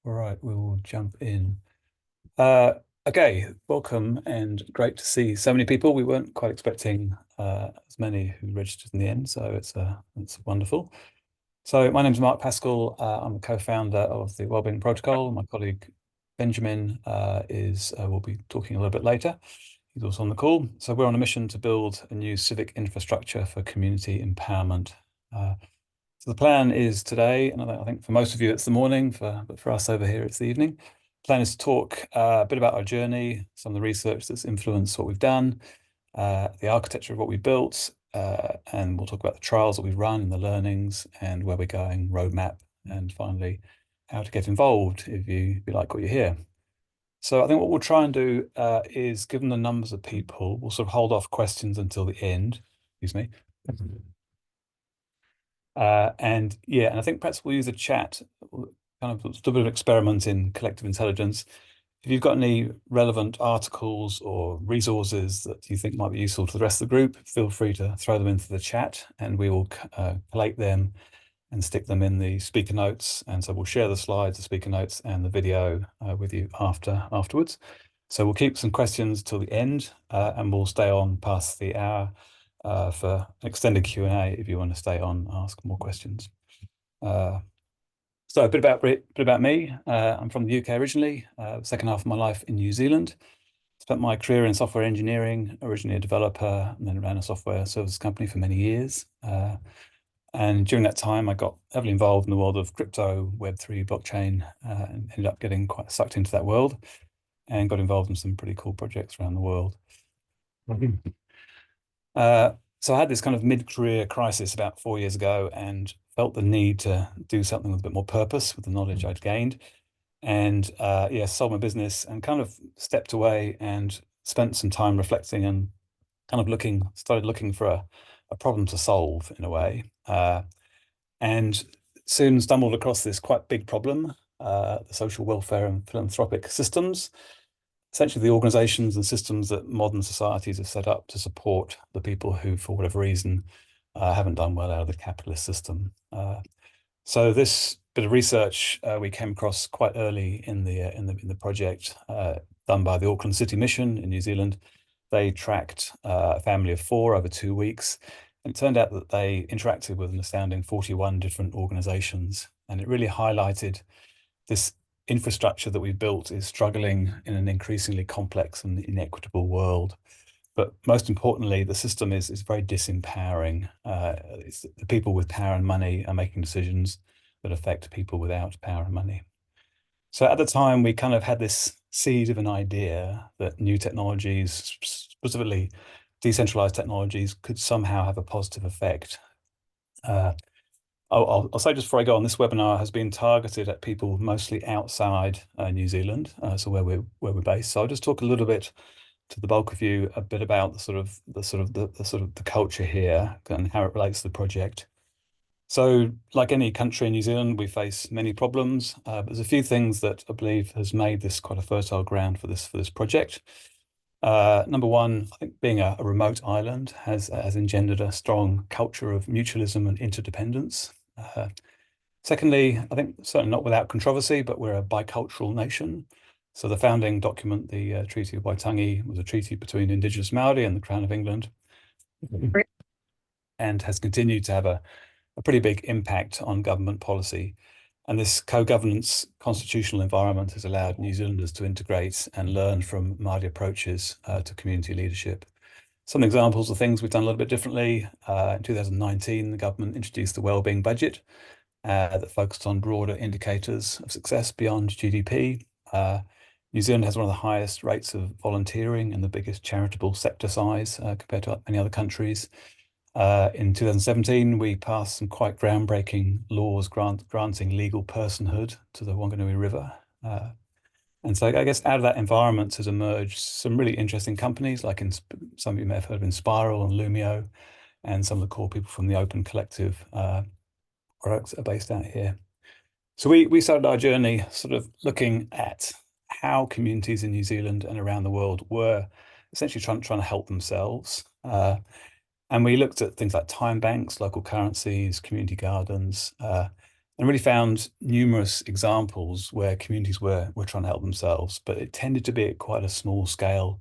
All right, we will jump in. Uh, okay, welcome and great to see so many people. We weren't quite expecting as many who registered in the end, so it's wonderful. So my name is Mark Pascal. I'm a co-founder of the Wellbeing Protocol. My colleague Benjamin will be talking a little bit later. He's also on the call. So we're on a mission to build a new civic infrastructure for community empowerment. So the plan is today, and I think for most of you it's the morning, but for us over here it's the evening. The plan is to talk a bit about our journey, some of the research that's influenced what we've done, the architecture of what we built, and we'll talk about the trials that we've run and the learnings and where we're going, roadmap, and finally how to get involved if you like what you hear. So I think what we'll try and do is, given the numbers of people, we'll sort of hold off questions until the end. Excuse me. And I think perhaps we'll use a chat, kind of a little bit of experiment in collective intelligence. If you've got any relevant articles or resources that you think might be useful to the rest of the group, feel free to throw them into the chat and we will collate them and stick them in the speaker notes. And so we'll share the slides, the speaker notes, and the video with you afterwards. So we'll keep some questions till the end and we'll stay on past the hour for extended Q&A if you want to stay on, ask more questions. So a bit about me. I'm from the UK originally, second half of my life in New Zealand. Spent my career in software engineering, originally a developer, and then ran a software services company for many years. And during that time, I got heavily involved in the world of crypto, Web3, blockchain, and ended up getting quite sucked into that world and got involved in some pretty cool projects around the world. So I had this kind of mid-career crisis about 4 years ago and felt the need to do something with a bit more purpose with the knowledge I'd gained. And sold my business and kind of stepped away and spent some time reflecting and kind of started looking for a problem to solve in a way. And soon stumbled across this quite big problem, the social welfare and philanthropic systems, essentially the organizations and systems that modern societies have set up to support the people who, for whatever reason, haven't done well out of the capitalist system. So this bit of research we came across quite early in the project, done by the Auckland City Mission in New Zealand. They tracked a family of 4 over 2 weeks, and it turned out that they interacted with an astounding 41 different organizations, and it really highlighted this infrastructure that we've built is struggling in an increasingly complex and inequitable world. But most importantly, the system is very disempowering. The people with power and money are making decisions that affect people without power and money. So at the time, we kind of had this seed of an idea that new technologies, specifically decentralized technologies, could somehow have a positive effect. I'll say just before I go on, this webinar has been targeted at people mostly outside New Zealand, so where we're based. So I'll just talk a little bit to the bulk of you a bit about the culture here and how it relates to the project. So, like any country in New Zealand, we face many problems. But there's a few things that I believe has made this quite a fertile ground for this project. Number one, I think being a remote island has engendered a strong culture of mutualism and interdependence. Secondly, I think certainly not without controversy, but we're a bicultural nation. So the founding document, the Treaty of Waitangi, was a treaty between Indigenous Maori and the Crown of England, and has continued to have a pretty big impact on government policy. And this co-governance constitutional environment has allowed New Zealanders to integrate and learn from Māori approaches to community leadership. Some examples of things we've done a little bit differently. In 2019, the government introduced the Wellbeing budget that focused on broader indicators of success beyond GDP. New Zealand has one of the highest rates of volunteering and the biggest charitable sector size compared to many other countries. In 2017, we passed some quite groundbreaking laws granting legal personhood to the Wanganui River. And so I guess out of that environment has emerged some really interesting companies, like some of you may have heard of Inspiral and Lumio, and some of the core people from the Open Collective products are based out here. So we started our journey sort of looking at how communities in New Zealand and around the world were essentially trying to help themselves. And we looked at things like time banks, local currencies, community gardens, and really found numerous examples where communities were trying to help themselves, but it tended to be at quite a small scale,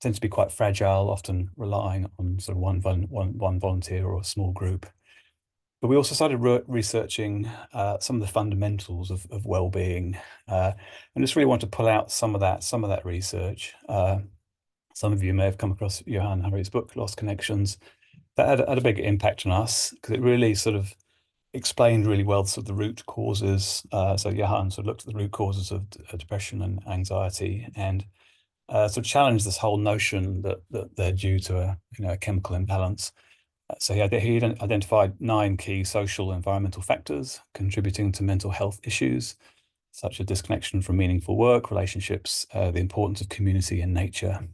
tended to be quite fragile, often relying on sort of one volunteer or a small group. But we also started researching some of the fundamentals of well-being, and just really want to pull out some of that research. Some of you may have come across Johan Hari's book, Lost Connections. That had a big impact on us because it really sort of explained really well sort of the root causes. So Johan sort of looked at the root causes of depression and anxiety, and sort of challenged this whole notion that they're due to a chemical imbalance. So he identified 9 key social and environmental factors contributing to mental health issues, such as disconnection from meaningful work, relationships, the importance of community and nature.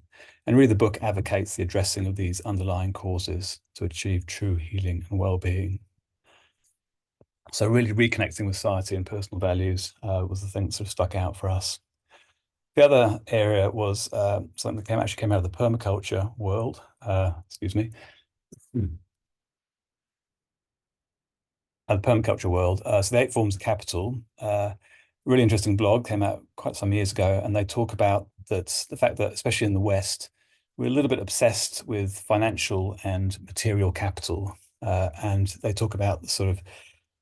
And really the book advocates the addressing of these underlying causes to achieve true healing and well-being. So really reconnecting with society and personal values was the thing that sort of stuck out for us. The other area was something that actually came out of the permaculture world. Excuse me. The permaculture world. So the 8 Forms of Capital, really interesting blog, came out quite some years ago, and they talk about that the fact that, especially in the West, we're a little bit obsessed with financial and material capital. And they talk about the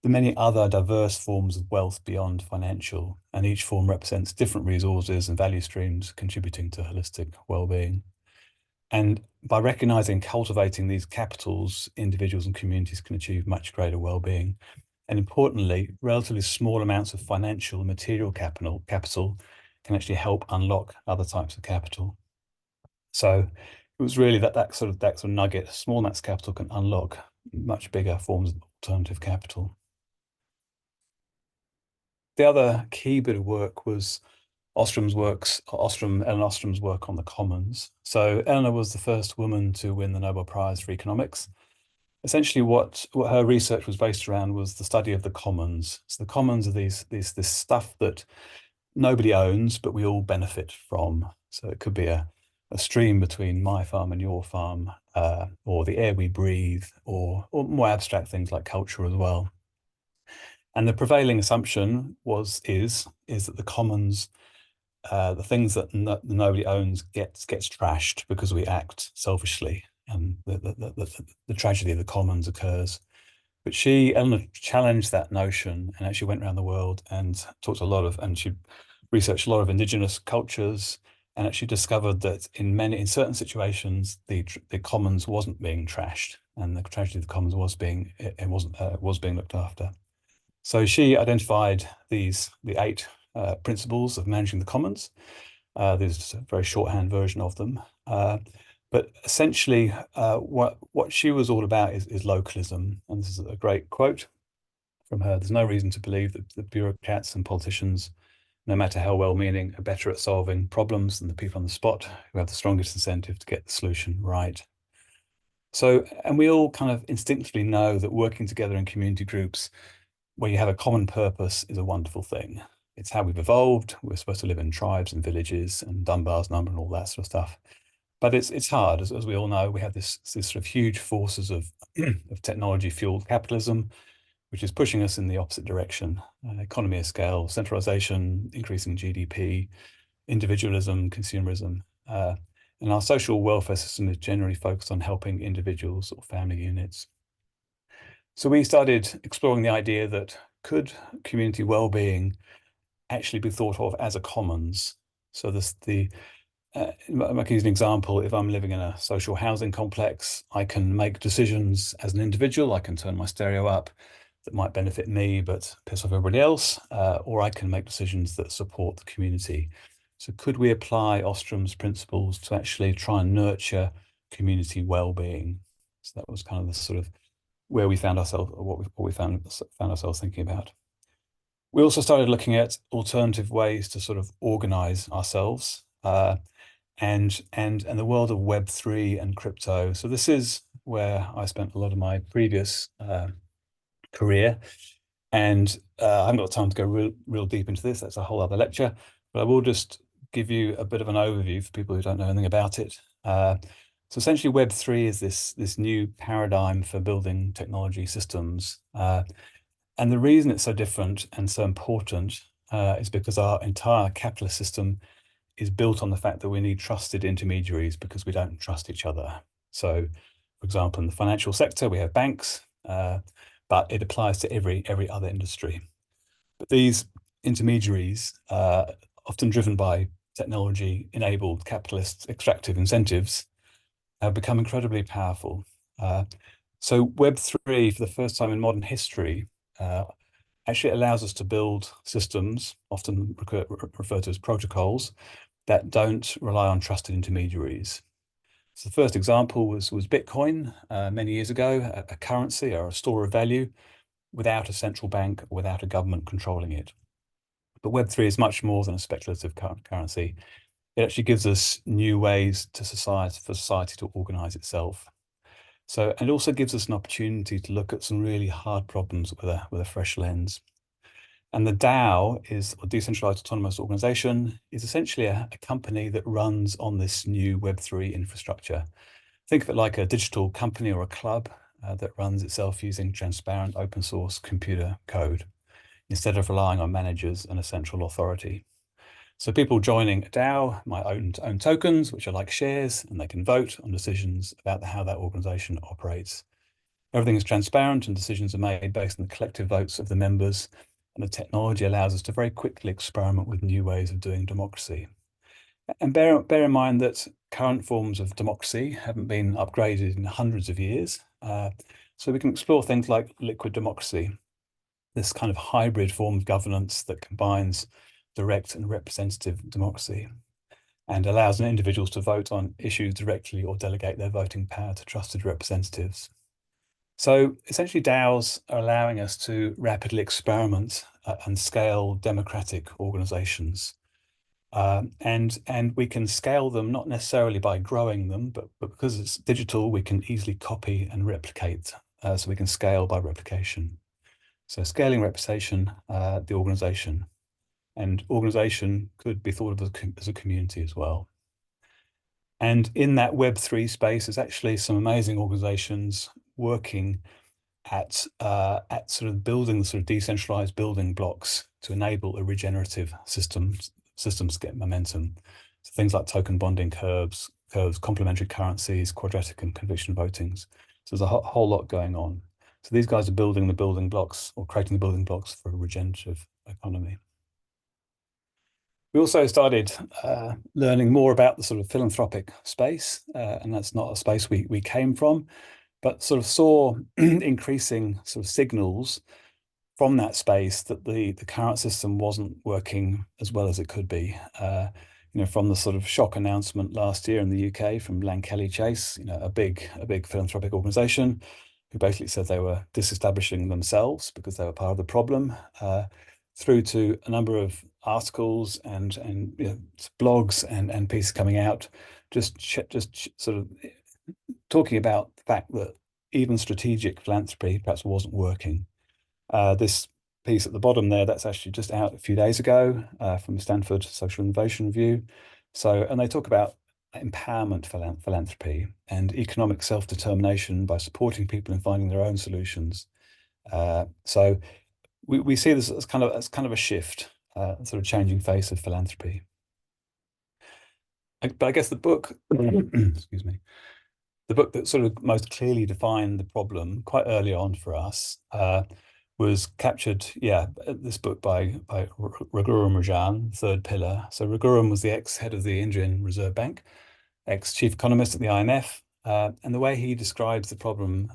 many other diverse forms of wealth beyond financial, and each form represents different resources and value streams contributing to holistic well-being. And by recognizing and cultivating these capitals, individuals and communities can achieve much greater well-being. And importantly, relatively small amounts of financial and material capital can actually help unlock other types of capital. So it was really that sort of nugget, small amounts of capital can unlock much bigger forms of alternative capital. The other key bit of work was Ellen Ostrom's work on the commons. So Eleanor was the first woman to win the Nobel Prize for economics. Essentially, what her research was based around was the study of the commons. So the commons are this stuff that nobody owns, but we all benefit from. So it could be a stream between my farm and your farm, or the air we breathe, or more abstract things like culture as well. And the prevailing assumption is that the commons, the things that nobody owns, gets trashed because we act selfishly, and the tragedy of the commons occurs. But Eleanor challenged that notion and actually went around the world and and she researched a lot of indigenous cultures, and actually discovered that in certain situations the commons wasn't being trashed, and the tragedy of the commons was being looked after. So she identified the 8 principles of managing the commons. There's a very shorthand version of them. But essentially, what she was all about is localism. And this is a great quote from her. There's no reason to believe that the bureaucrats and politicians, no matter how well-meaning, are better at solving problems than the people on the spot who have the strongest incentive to get the solution right. So, and we all kind of instinctively know that working together in community groups where you have a common purpose is a wonderful thing. It's how we've evolved. We're supposed to live in tribes and villages and Dunbar's number and all that sort of stuff. But it's hard, as we all know. We have this sort of huge forces of technology-fueled capitalism, which is pushing us in the opposite direction. Economy of scale, centralization, increasing GDP, individualism, consumerism. And our social welfare system is generally focused on helping individuals or family units. So we started exploring the idea that could community well-being actually be thought of as a commons? So like use an example, if I'm living in a social housing complex, I can make decisions as an individual. I can turn my stereo up that might benefit me but piss off everybody else, or I can make decisions that support the community. So could we apply Ostrom's principles to actually try and nurture community well-being? So that was kind of the sort of where we found ourselves, or what we found ourselves thinking about. We also started looking at alternative ways to sort of organize ourselves, and the world of Web3 and crypto. So this is where I spent a lot of my previous career, and I haven't got time to go real deep into this. That's a whole other lecture, but I will just give you a bit of an overview for people who don't know anything about it. So essentially, Web3 is this new paradigm for building technology systems. And the reason it's so different and so important is because our entire capitalist system is built on the fact that we need trusted intermediaries because we don't trust each other. So, for example, in the financial sector, we have banks, but it applies to every other industry. But these intermediaries, often driven by technology-enabled capitalist extractive incentives, have become incredibly powerful. So Web3, for the first time in modern history, actually allows us to build systems, often referred to as protocols, that don't rely on trusted intermediaries. So the first example was Bitcoin many years ago, a currency or a store of value without a central bank, without a government controlling it. But Web3 is much more than a speculative currency. It actually gives us new ways for society to organize itself. So, and it also gives us an opportunity to look at some really hard problems with a fresh lens. And the DAO or decentralized autonomous organization is essentially a company that runs on this new Web3 infrastructure. Think of it like a digital company or a club that runs itself using transparent open source computer code instead of relying on managers and a central authority. So people joining a DAO might own tokens, which are like shares, and they can vote on decisions about how that organization operates. Everything is transparent and decisions are made based on the collective votes of the members, and the technology allows us to very quickly experiment with new ways of doing democracy. And bear in mind that current forms of democracy haven't been upgraded in hundreds of years. So we can explore things like liquid democracy, this kind of hybrid form of governance that combines direct and representative democracy and allows individuals to vote on issues directly or delegate their voting power to trusted representatives. So essentially DAOs are allowing us to rapidly experiment and scale democratic organizations. And we can scale them not necessarily by growing them, but because it's digital, we can easily copy and replicate. So we can scale by replication. So scaling reputation, the organization, and organization could be thought of as a community as well. And in that Web3 space, there's actually some amazing organizations working at sort of building the sort of decentralized building blocks to enable a regenerative systems to get momentum. So things like token bonding curves, complementary currencies, quadratic and conviction votings. So there's a whole lot going on. So these guys are building the building blocks or creating the building blocks for a regenerative economy. We also started learning more about the sort of philanthropic space, and that's not a space we came from, but sort of saw increasing sort of signals from that space that the current system wasn't working as well as it could be. From the sort of shock announcement last year in the UK from Lankelly Chase, a big philanthropic organization who basically said they were disestablishing themselves because they were part of the problem, through to a number of articles and blogs and pieces coming out, just sort of talking about the fact that even strategic philanthropy perhaps wasn't working. This piece at the bottom there, that's actually just out a few days ago from the Stanford Social Innovation Review. And they talk about empowerment philanthropy and economic self-determination by supporting people in finding their own solutions. So we see this as kind of a shift, sort of changing face of philanthropy. But I guess the book, excuse me, the book that sort of most clearly defined the problem quite early on for us was captured, this book by Raghuram Rajan, Third Pillar. So Raghuram was the ex-head of the Indian Reserve Bank, ex-chief economist at the IMF, and the way he describes the problem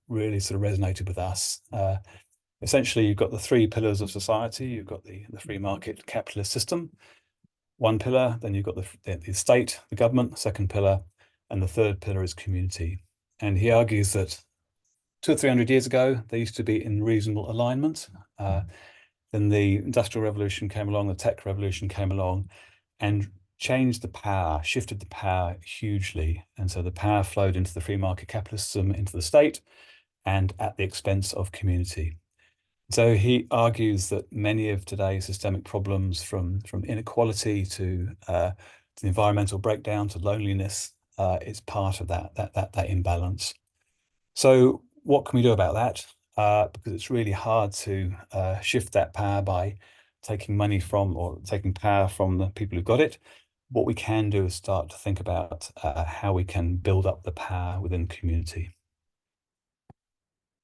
really sort of resonated with us. Essentially, you've got the three pillars of society. You've got the free market capitalist system, one pillar, then you've got the state, the government, second pillar, and the third pillar is community. And he argues that 200 or 300 years ago, they used to be in reasonable alignment. Then the Industrial Revolution came along, the tech revolution came along and changed the power, shifted the power hugely. And so the power flowed into the free market capitalist system, into the state, and at the expense of community. So he argues that many of today's systemic problems, from inequality to the environmental breakdown to loneliness, is part of that imbalance. So what can we do about that? because it's really hard to shift that power by taking money from or taking power from the people who've got it. What we can do is start to think about how we can build up the power within community.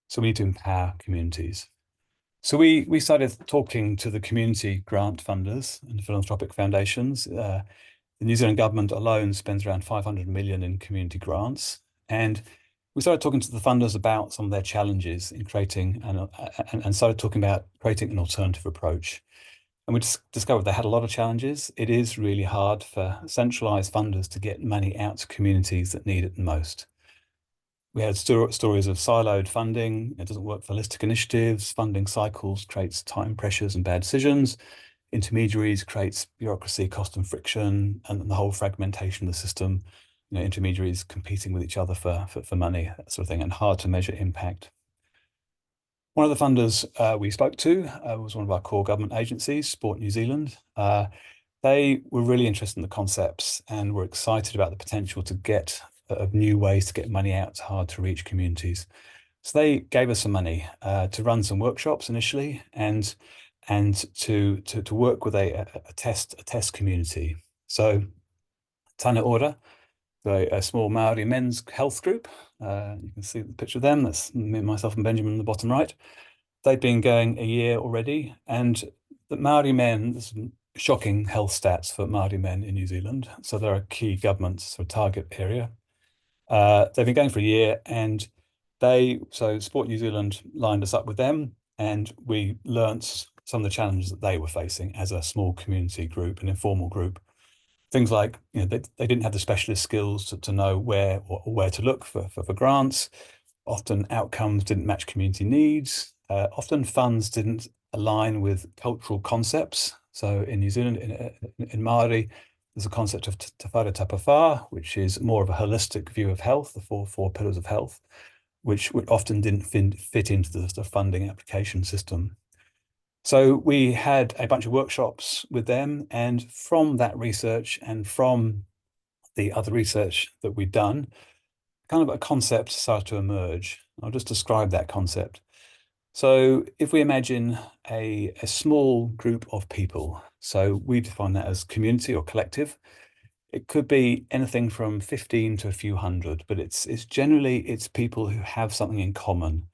So we need to empower communities. So we started talking to the community grant funders and philanthropic foundations. The New Zealand government alone spends around 500 million in community grants. And we started talking to the funders about some of their challenges in creating and started talking about creating an alternative approach. And we discovered they had a lot of challenges. It is really hard for centralised funders to get money out to communities that need it the most. We had stories of siloed funding. It doesn't work for holistic initiatives. Funding cycles creates time pressures and bad decisions. Intermediaries creates bureaucracy, cost and friction, and the whole fragmentation of the system. Intermediaries competing with each other for money, that sort of thing, and hard to measure impact. One of the funders we spoke to was one of our core government agencies, Sport New Zealand. They were really interested in the concepts and were excited about the potential to get of new ways to get money out to hard to reach communities. So they gave us some money to run some workshops initially and to work with a test community. So Tana Ora, a small Maori men's health group. You can see the picture of them. That's me, myself, and Benjamin in the bottom right. They've been going a year already, and the Maori men, there's some shocking health stats for Maori men in New Zealand. So they're a key government sort of target area. They've been going for a year, and so Sport New Zealand lined us up with them, and we learnt some of the challenges that they were facing as a small community group, an informal group. Things like, they didn't have the specialist skills to know where to look for in Often outcomes didn't match community needs. Often funds didn't align with cultural concepts. So in New Zealand, in Māori, there's a concept of te whare tapawha, which is more of a holistic view of health, the four pillars of health, which often didn't fit into the funding application system. So we had a bunch of workshops with them, and from that research and from the other research that we'd done, kind of a concept started to emerge. I'll just describe that concept. So if we imagine a small group of people, so we define that as community or collective. It could be anything from 15 to a few hundred, but it's generally people who have something in common.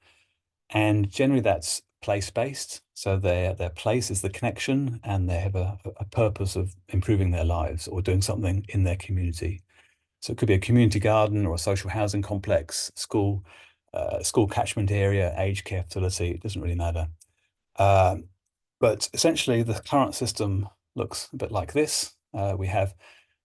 And generally that's place-based. So their place is the connection, and they have a purpose of improving their lives or doing something in their community. So it could be a community garden or a social housing complex, school catchment area, aged care facility. It doesn't really matter. But essentially, the current system looks a bit like this. We have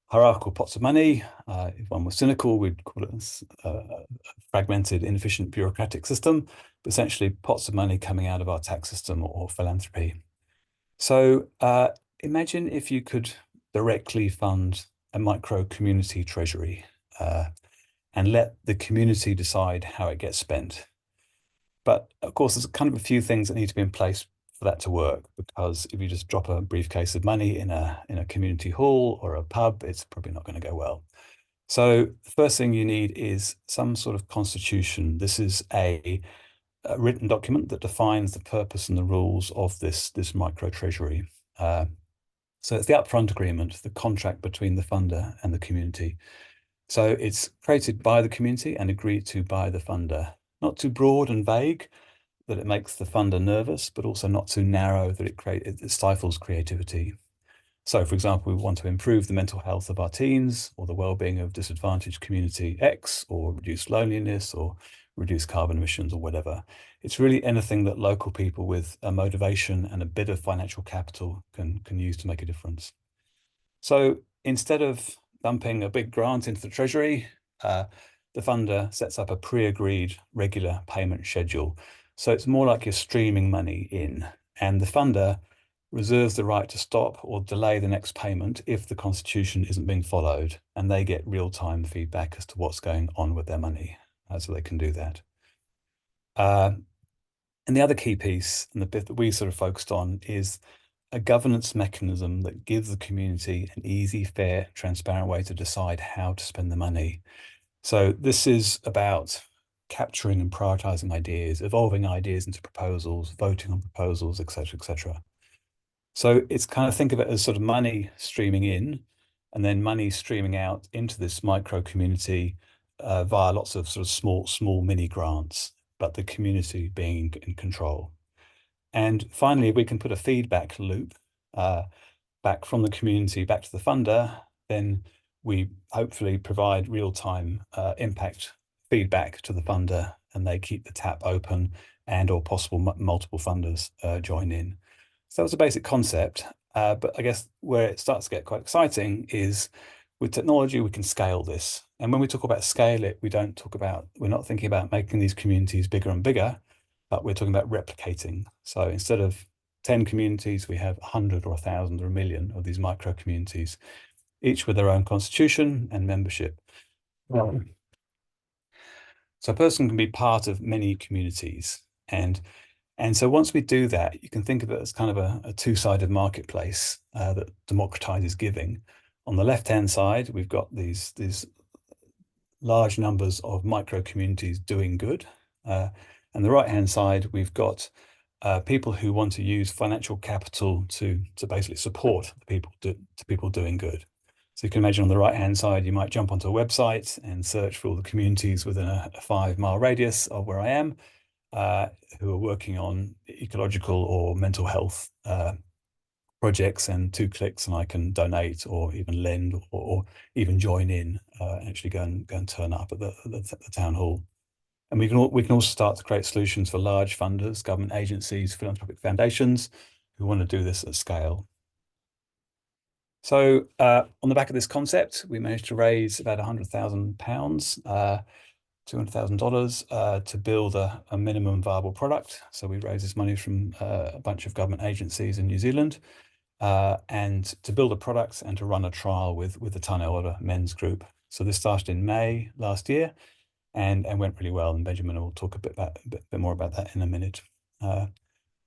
hierarchical pots of money. If one was cynical, we'd call it a fragmented, inefficient bureaucratic system, but essentially pots of money coming out of our tax system or philanthropy. So imagine if you could directly fund a micro community treasury and let the community decide how it gets spent. But of course, there's kind of a few things that need to be in place for that to work, because if you just drop a briefcase of money in a community hall or a pub, it's probably not going to go well. So the first thing you need is some sort of constitution. This is a written document that defines the purpose and the rules of this micro treasury. So it's the upfront agreement, the contract between the funder and the community. So it's created by the community and agreed to by the funder. Not too broad and vague that it makes the funder nervous, but also not too narrow that it stifles creativity. So, for example, we want to improve the mental health of our teens, or the well-being of disadvantaged community X, or reduce loneliness, or reduce carbon emissions, or whatever. It's really anything that local people with a motivation and a bit of financial capital can use to make a difference. So instead of dumping a big grant into the treasury, the funder sets up a pre-agreed regular payment schedule. So it's more like you're streaming money in, and the funder reserves the right to stop or delay the next payment if the constitution isn't being followed, and they get real-time feedback as to what's going on with their money, so they can do that. And the other key piece, and the bit that we sort of focused on, is a governance mechanism that gives the community an easy, fair, transparent way to decide how to spend the money. So this is about capturing and prioritizing ideas, evolving ideas into proposals, voting on proposals, etc., etc. So it's kind of think of it as sort of money streaming in and then money streaming out into this micro community via lots of sort of small mini grants, but the community being in control. And finally, if we can put a feedback loop back from the community back to the funder, then we hopefully provide real-time impact feedback to the funder, and they keep the tap open and or possible multiple funders join in. So that was a basic concept, but I guess where it starts to get quite exciting is with technology, we can scale this. And when we talk about scale it, we're not thinking about making these communities bigger and bigger, but we're talking about replicating. So instead of 10 communities, we have 100 or 1,000 or 1,000,000 of these micro communities, each with their own constitution and membership. Well, so a person can be part of many communities. And so once we do that, you can think of it as kind of a two-sided marketplace that democratizes giving. On the left-hand side, we've got these large numbers of micro communities doing good. And the right-hand side, we've got people who want to use financial capital to basically support people doing good. So you can imagine on the right-hand side, you might jump onto a website and search for all the communities within a 5-mile radius of where I am, who are working on ecological or mental health projects, and 2 clicks and I can donate or even lend or even join in, actually go and turn up at the town hall. And we can also start to create solutions for large funders, government agencies, philanthropic foundations who want to do this at scale. So on the back of this concept, we managed to raise about £100,000, $200,000 to build a minimum viable product. So we raised this money from a bunch of government agencies in New Zealand, and to build a product and to run a trial with the Tāne Ora men's group. So this started in May last year and went really well. And Benjamin will talk a bit more about that in a minute.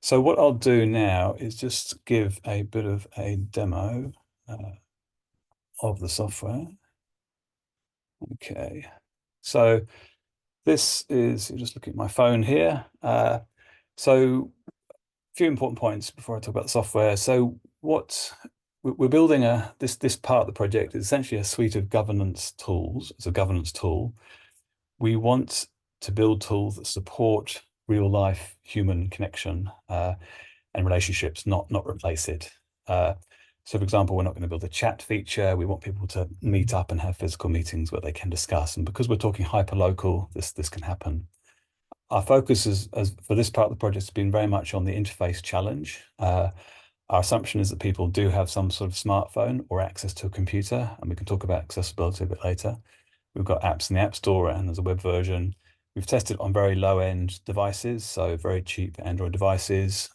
So what I'll do now is just give a bit of a demo of the software. Okay, so this is, you're just looking at my phone here. So a few important points before I talk about the software. So what we're building this part of the project is essentially a suite of governance tools. It's a governance tool. We want to build tools that support real life human connection and relationships, not replace it. So for example, we're not going to build a chat feature. We want people to meet up and have physical meetings where they can discuss. And because we're talking hyper local, this can happen. Our focus for this part of the project has been very much on the interface challenge. Our assumption is that people do have some sort of smartphone or access to a computer, and we can talk about accessibility a bit later. We've got apps in the App Store and there's a web version. We've tested on very low-end devices, so very cheap Android devices.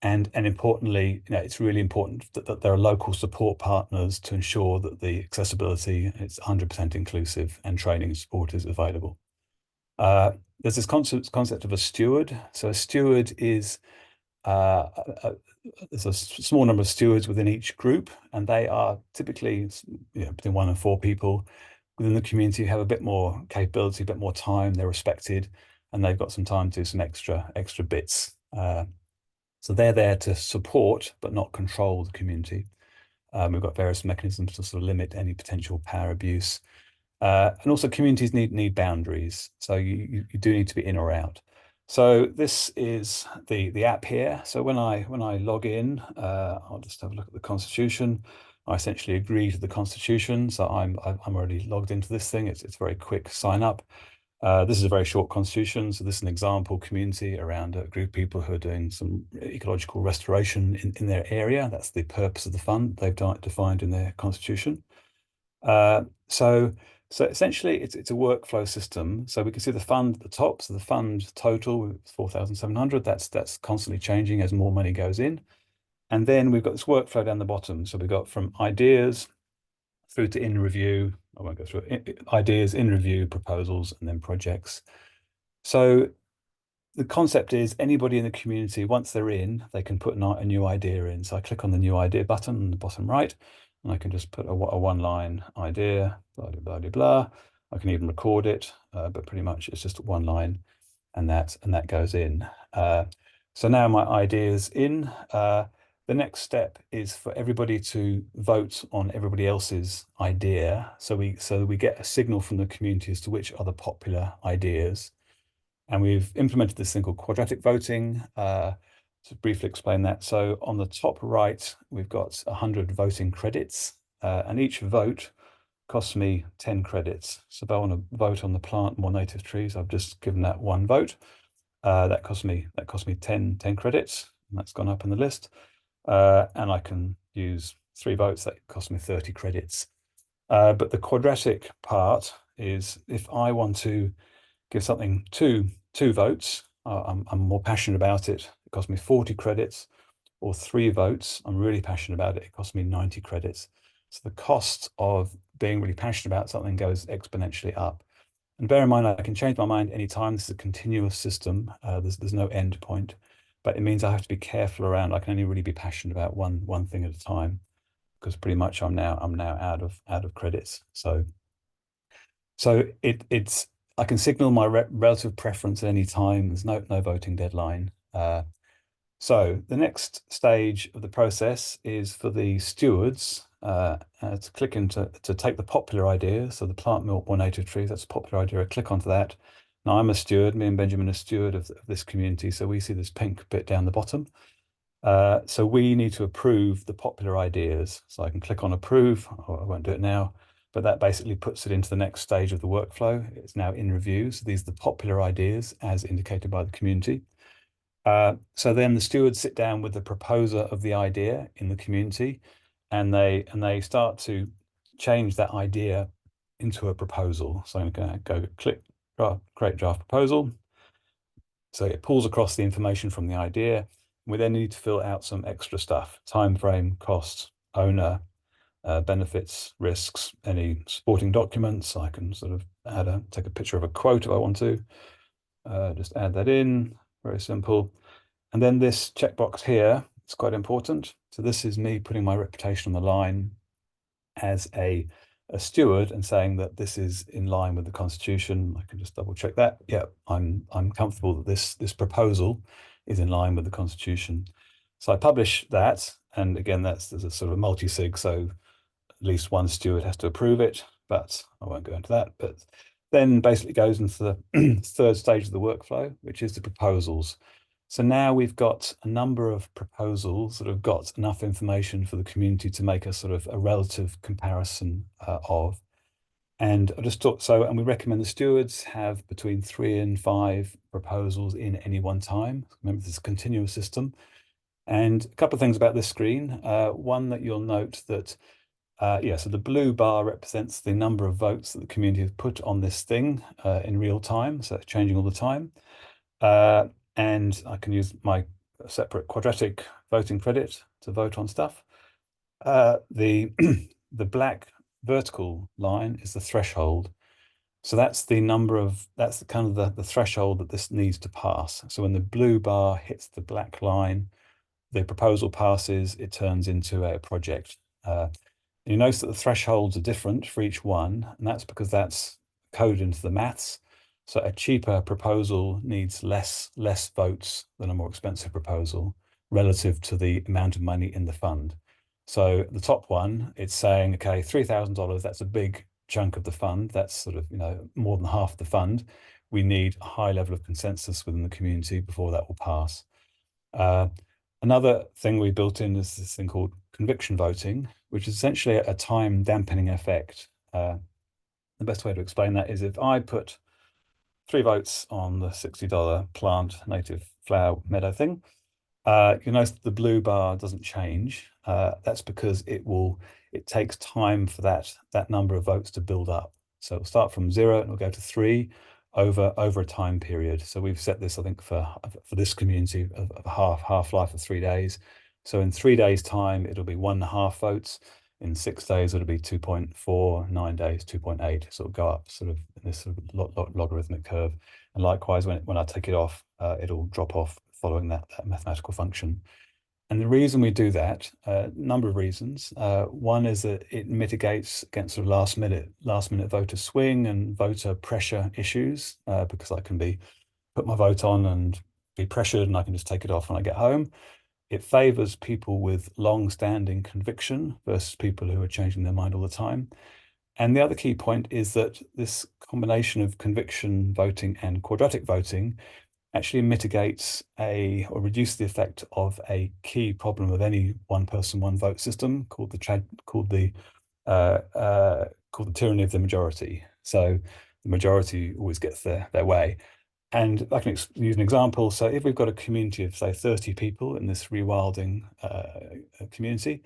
And importantly, it's really important that there are local support partners to ensure that the accessibility is 100% inclusive and training and support is available. There's this concept of a steward. So a steward is there's a small number of stewards within each group, and they are typically between 1 and 4 people within the community who have a bit more capability, a bit more time. They're respected, and they've got some time to do some extra bits. So they're there to support but not control the community. We've got various mechanisms to sort of limit any potential power abuse. And also communities need boundaries. So you do need to be in or out. So this is the app here. So when I log in, I'll just have a look at the Constitution. I essentially agree to the Constitution. So I'm already logged into this thing. It's a very quick sign up. This is a very short Constitution. So this is an example community around a group of people who are doing some ecological restoration in their area. That's the purpose of the fund they've defined in their Constitution. So essentially, it's a workflow system. So we can see the fund at the top. So the fund total 4,700. That's constantly changing as more money goes in. And then we've got this workflow down the bottom. So we've got from ideas through to in review. I won't go through it. Ideas, in review, proposals, and then projects. So the concept is anybody in the community, once they're in, they can put a new idea in. So I click on the new idea button on the bottom right, and I can just put a one-line idea, blah, blah, blah, blah. I can even record it, but pretty much it's just one line, and that goes in. So now my idea is in. The next step is for everybody to vote on everybody else's idea. So we get a signal from the community as to which are the popular ideas. And we've implemented this thing called quadratic voting. To briefly explain that. So on the top right, we've got 100 voting credits, and each vote costs me 10 credits. So if I want to vote on the plant more native trees, I've just given that one vote. That cost me 10 credits, and that's gone up in the list. And I can use 3 votes, that cost me 30 credits. But the quadratic part is if I want to give something two votes, I'm more passionate about it. It costs me 40 credits, or 3 votes. I'm really passionate about it. It costs me 90 credits. So the cost of being really passionate about something goes exponentially up. And bear in mind, I can change my mind anytime. This is a continuous system. There's no end point, but it means I have to be careful around. I can only really be passionate about one thing at a time, because pretty much I'm now out of credits. So it's I can signal my relative preference at any time. There's no voting deadline. So the next stage of the process is for the stewards to click into to take the popular idea. So the plant more native trees, that's a popular idea. I click onto that. Now I'm a steward, me and Benjamin are steward of this community. So we see this pink bit down the bottom. So we need to approve the popular ideas. So I can click on approve. I won't do it now, but that basically puts it into the next stage of the workflow. It's now in review. So these are the popular ideas as indicated by the community. So then the stewards sit down with the proposer of the idea in the community, and they start to change that idea into a proposal. So I'm going to go click create draft proposal. So it pulls across the information from the idea. We then need to fill out some extra stuff: time frame, cost, owner, benefits, risks, any supporting documents. I can sort of take a picture of a quote if I want to. Just add that in. Very simple. And then this checkbox here, it's quite important. So this is me putting my reputation on the line as a steward and saying that this is in line with the Constitution. I can just double check that. Yeah, I'm comfortable that this proposal is in line with the Constitution. So I publish that, and again, there's a sort of multi-sig, so at least one steward has to approve it, but I won't go into that. But then basically goes into the third stage of the workflow, which is the proposals. So now we've got a number of proposals that have got enough information for the community to make a sort of a relative comparison of. And I just thought so, and we recommend the stewards have between 3 and 5 proposals in any one time. Remember, this is a continuous system. And a couple of things about this screen. One that you'll note that, so the blue bar represents the number of votes that the community has put on this thing in real time. So it's changing all the time. And I can use my separate quadratic voting credit to vote on stuff. The the black vertical line is the threshold. So that's the kind of the threshold that this needs to pass. So when the blue bar hits the black line, the proposal passes, it turns into a project. You notice that the thresholds are different for each one, and that's because that's coded into the maths. So a cheaper proposal needs less votes than a more expensive proposal relative to the amount of money in the fund. So the top one, it's saying, okay, $3,000, that's a big chunk of the fund. That's sort of, more than half the fund. We need a high level of consensus within the community before that will pass. Another thing we built in is this thing called conviction voting, which is essentially a time dampening effect. The best way to explain that is if I put 3 votes on the $60 plant native flower meadow thing, you notice the blue bar doesn't change. That's because it takes time for that number of votes to build up. So it'll start from 0 and it'll go to 3 over a time period. So we've set this, I think, for this community of half-life of 3 days. So in 3 days' time, it'll be 1.5 votes. In 6 days, it'll be 2.4, 9 days, 2.8. So it'll go up sort of in this sort of logarithmic curve. And likewise, when I take it off, it'll drop off following that mathematical function. And the reason we do that, a number of reasons. One is that it mitigates against sort of last minute voter swing and voter pressure issues, because I can put my vote on and be pressured, and I can just take it off when I get home. It favors people with long-standing conviction versus people who are changing their mind all the time. And the other key point is that this combination of conviction voting and quadratic voting actually mitigates or reduces the effect of a key problem of any one person, one vote system called the tyranny of the majority. So the majority always gets their way. And I can use an example. So if we've got a community of, say, 30 people in this rewilding community,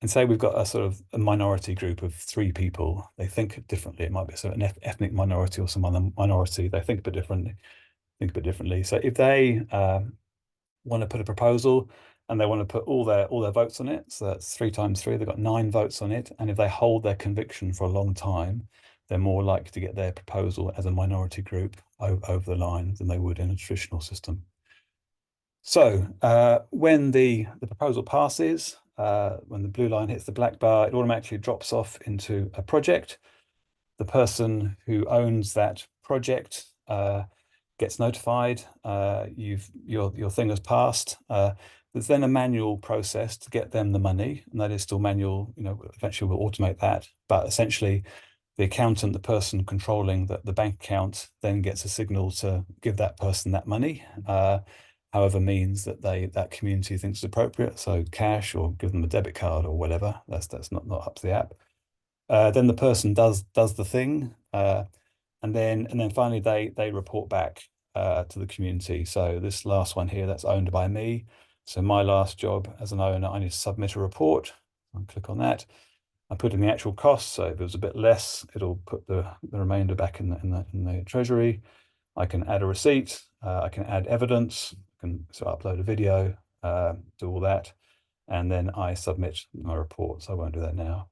and say we've got a sort of a minority group of 3 people, they think differently. It might be sort of an ethnic minority or some other minority. They think a bit differently. So if they want to put a proposal and they want to put all their votes on it, so that's 3 times 3, they've got 9 votes on it. And if they hold their conviction for a long time, they're more likely to get their proposal as a minority group over the line than they would in a traditional system. So when the proposal passes, when the blue line hits the black bar, it automatically drops off into a project. The person who owns that project gets notified. Your thing has passed. There's then a manual process to get them the money, and that is still manual. Eventually we'll automate that, but essentially the accountant, the person controlling the bank account, then gets a signal to give that person that money, however means that community thinks is appropriate. So cash, or give them a debit card or whatever. That's not up to the app. Then the person does the thing, and then finally they report back to the community. So this last one here, that's owned by me. So my last job as an owner, I need to submit a report. I'll click on that. I put in the actual cost. So if it was a bit less, it'll put the remainder back in the treasury. I can add a receipt. I can add evidence. I can upload a video, do all that, and then I submit my report. So I won't do that now.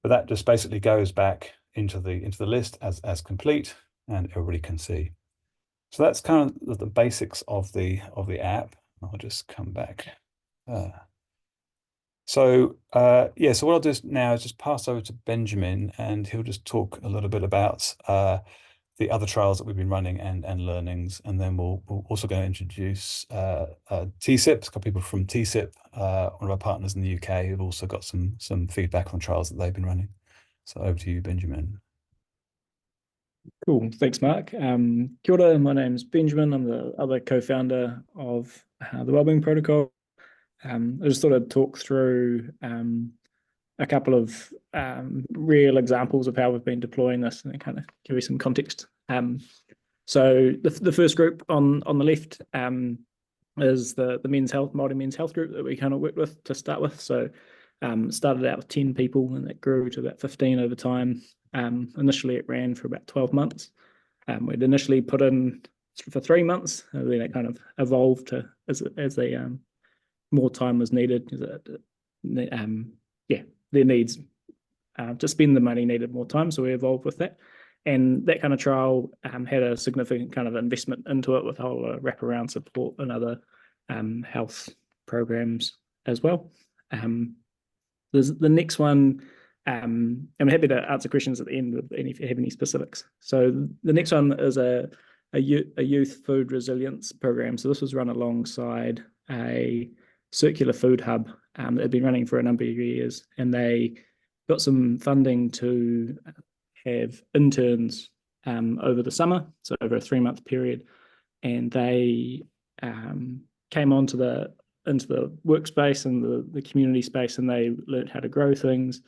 But that just basically goes back into the list as complete, and everybody can see. So that's kind of the basics of the app. I'll just come back. So what I'll do now is just pass over to Benjamin, and he'll just talk a little bit about the other trials that we've been running and learnings, and then we'll also go and introduce TSIP. A couple of people from TSIP, one of our partners in the UK, who've also got some feedback on trials that they've been running. So over to you, Benjamin. Cool, thanks, Mark. Kia ora, my name's Benjamin. I'm the other co-founder of the Wellbeing Protocol. I just thought I'd talk through a couple of real examples of how we've been deploying this, and then kind of give you some context. So the first group on the left is the Māori men's health group that we kind of worked with to start with. So started out with 10 people, and it grew to about 15 over time. Initially, it ran for about 12 months. We'd initially put in for 3 months, and then it kind of evolved to as more time was needed. Their needs to spend the money needed more time, so we evolved with that. And that kind of trial had a significant kind of investment into it with a whole wraparound support and other health programs as well. There's the next one. I'm happy to answer questions at the end if you have any specifics. So the next one is a youth food resilience program. So this was run alongside a circular food hub that had been running for a number of years, and they got some funding to have interns over the summer, so over a 3-month period, and they came into the workspace and the community space, and they learned how to grow things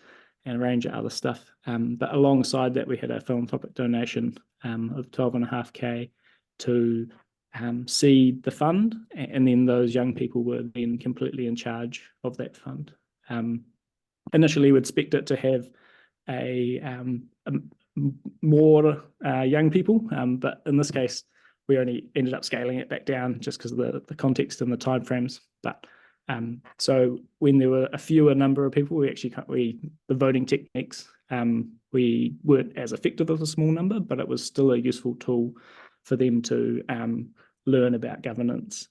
and a range of other stuff. But alongside that, we had a philanthropic donation of 12.5K to seed the fund, and then those young people were then completely in charge of that fund. Initially, we'd expect it to have more young people, but in this case, we only ended up scaling it back down just because of the context and the timeframes. But so when there were a fewer number of people, the voting techniques, we weren't as effective as a small number, but it was still a useful tool for them to learn about governance,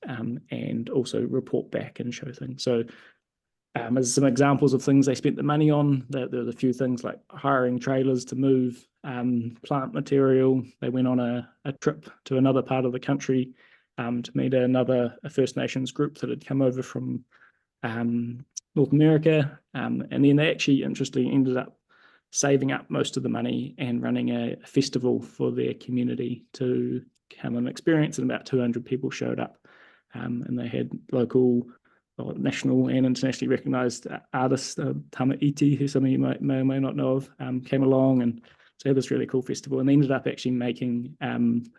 and also report back and show things. So as some examples of things they spent the money on, there was a few things like hiring trailers to move plant material. They went on a trip to another part of the country to meet a First Nations group that had come over from North America. And then they actually, interestingly, ended up saving up most of the money and running a festival for their community to come and experience, and about 200 people showed up. And they had local, national and internationally recognized artists, Tama Iti, who some of you may or may not know of, came along, and so had this really cool festival, and they ended up actually making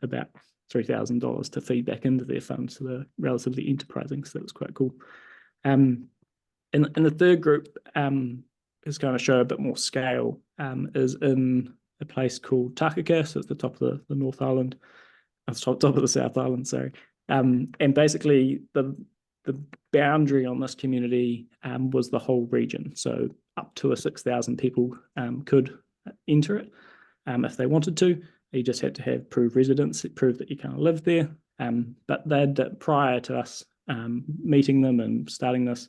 about $3,000 to feed back into their fund. So they're relatively enterprising, so that was quite cool. And the third group is going to show a bit more scale, is in a place called Takaka, so it's the top of the North Island, top of the South Island, sorry. And basically the boundary on this community was the whole region. So up to 6,000 people could enter it if they wanted to. You just had to have proved residence, it proved that you kind of lived there. But they'd, prior to us meeting them and starting this,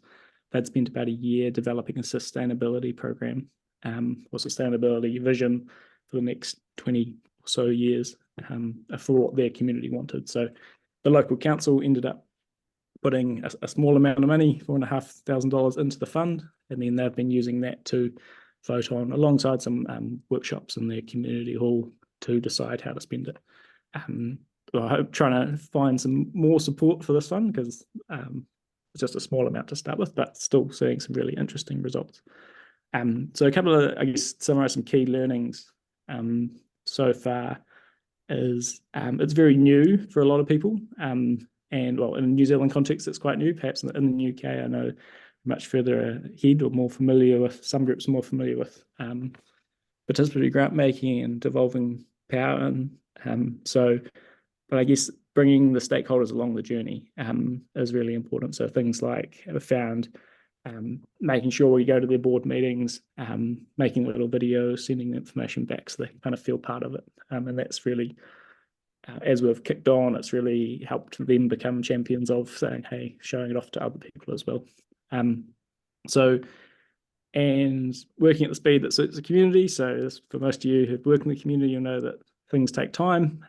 they'd spent about a year developing a sustainability program or sustainability vision for the next 20 or so years for what their community wanted. So the local council ended up putting a small amount of money, $4,500 into the fund, and then they've been using that to vote on, alongside some workshops in their community hall, to decide how to spend it. I hope trying to find some more support for this fund, because it's just a small amount to start with, but still seeing some really interesting results. So a couple of, I guess, summarize some key learnings so far is it's very new for a lot of people. And well, in a New Zealand context, it's quite new. Perhaps in the UK, I know much further ahead, or more familiar with, some groups are more familiar with participatory grant making and devolving power. And but I guess bringing the stakeholders along the journey is really important. So things like, I've found making sure we go to their board meetings, making little videos, sending the information back so they can kind of feel part of it. And that's really, as we've kicked on, it's really helped them become champions of saying, hey, showing it off to other people as well. And working at the speed that suits the community. So for most of you who've worked in the community, you'll know that things take time.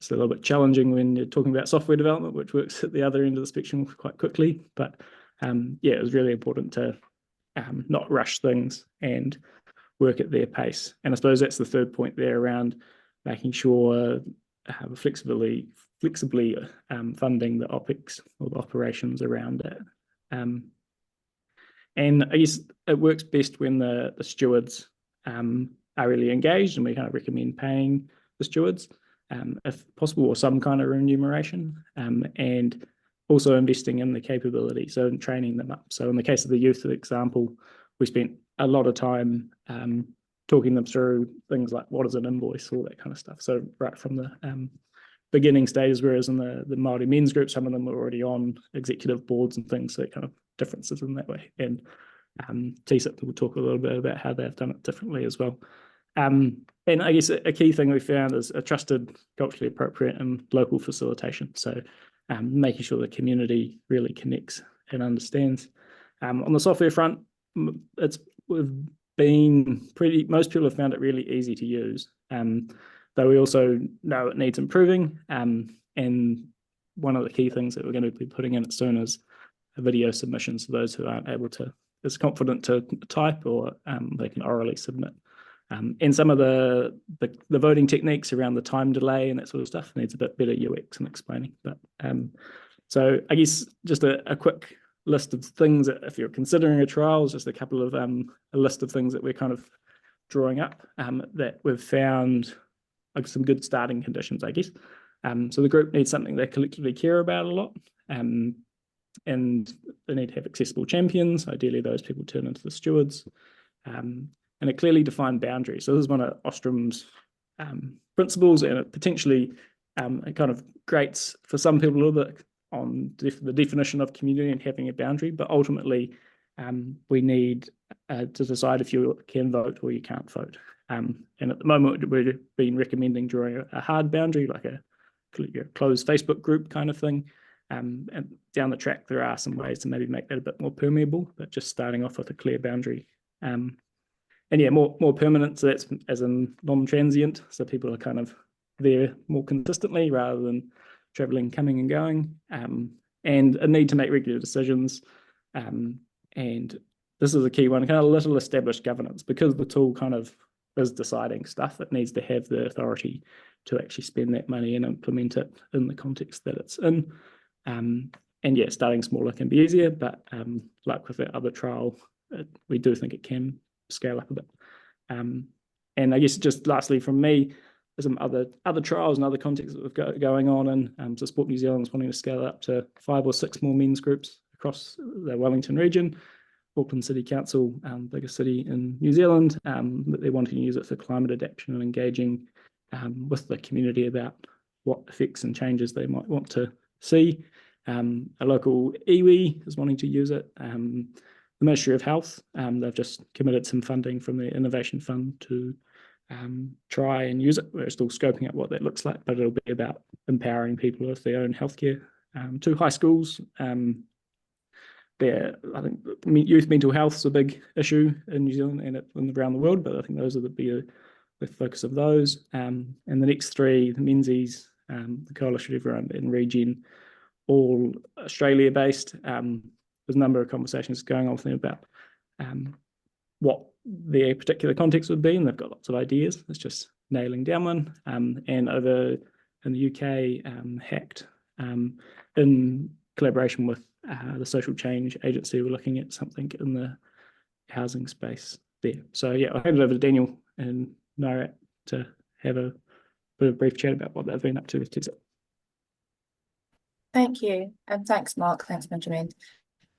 It's a little bit challenging when you're talking about software development, which works at the other end of the spectrum quite quickly. But yeah, it was really important to not rush things and work at their pace. And I suppose that's the third point there, around making sure flexibly funding the OPEX or the operations around it. And I guess it works best when the stewards are really engaged, and we kind of recommend paying the stewards, if possible, or some kind of remuneration, and also investing in the capability, so training them up. So in the case of the youth example, we spent a lot of time talking them through things like what is an invoice, all that kind of stuff. So right from the beginning stages, whereas in the Māori men's group, some of them were already on executive boards and things, so it kind of differences in that way. And TSIP will talk a little bit about how they've done it differently as well. And I guess a key thing we found is a trusted, culturally appropriate and local facilitation. So making sure the community really connects and understands. On the software front, most people have found it really easy to use, though we also know it needs improving. And one of the key things that we're going to be putting in it soon is a video submission, so those who aren't able to, is confident to type, or they can orally submit. And some of the voting techniques around the time delay and that sort of stuff needs a bit better UX and explaining. But so I guess just a quick list of things that if you're considering a trial, just a couple of a list of things that we're kind of drawing up that we've found like some good starting conditions, I guess. So the group needs something they collectively care about a lot. And they need to have accessible champions. Ideally, those people turn into the stewards. And a clearly defined boundary. So this is one of Ostrom's principles, and it potentially it kind of grates for some people a little bit on the definition of community and having a boundary, but ultimately we need to decide if you can vote or you can't vote. And at the moment, we've been recommending drawing a hard boundary, like a closed Facebook group kind of thing. And down the track, there are some ways to maybe make that a bit more permeable, but just starting off with a clear boundary. And yeah, more permanent, so that's as in non-transient, so people are kind of there more consistently rather than traveling, coming and going, and a need to make regular decisions. And this is a key one, kind of little established governance, because the tool kind of is deciding stuff. It needs to have the authority to actually spend that money and implement it in the context that it's in. And yeah, starting smaller can be easier, but like with that other trial, we do think it can scale up a bit. And I guess just lastly from me, there's some other trials and other contexts that we've got going on, and so Sport New Zealand is wanting to scale up to 5 or 6 more men's groups across the Wellington region. Auckland City Council, biggest city in New Zealand, that they're wanting to use it for climate adaptation and engaging with the community about what effects and changes they might want to see. A local iwi is wanting to use it. The Ministry of Health, they've just committed some funding from the Innovation Fund to try and use it. We're still scoping out what that looks like, but it'll be about empowering people with their own healthcare. 2 high schools, I think youth mental health is a big issue in New Zealand and around the world, but I think those will be the focus of those. And the next 3, the Menzies, the Coalition of Everyone, and Regen, all Australia-based. There's a number of conversations going on with them about what their particular context would be, and they've got lots of ideas. It's just nailing down one. And over in the UK, HACT, in collaboration with the Social Change Agency, we're looking at something in the housing space there. So yeah, I'll hand it over to Daniel and Nairat to have a bit of a brief chat about what they've been up to with Tessa. Thank you, and thanks Mark, thanks Benjamin.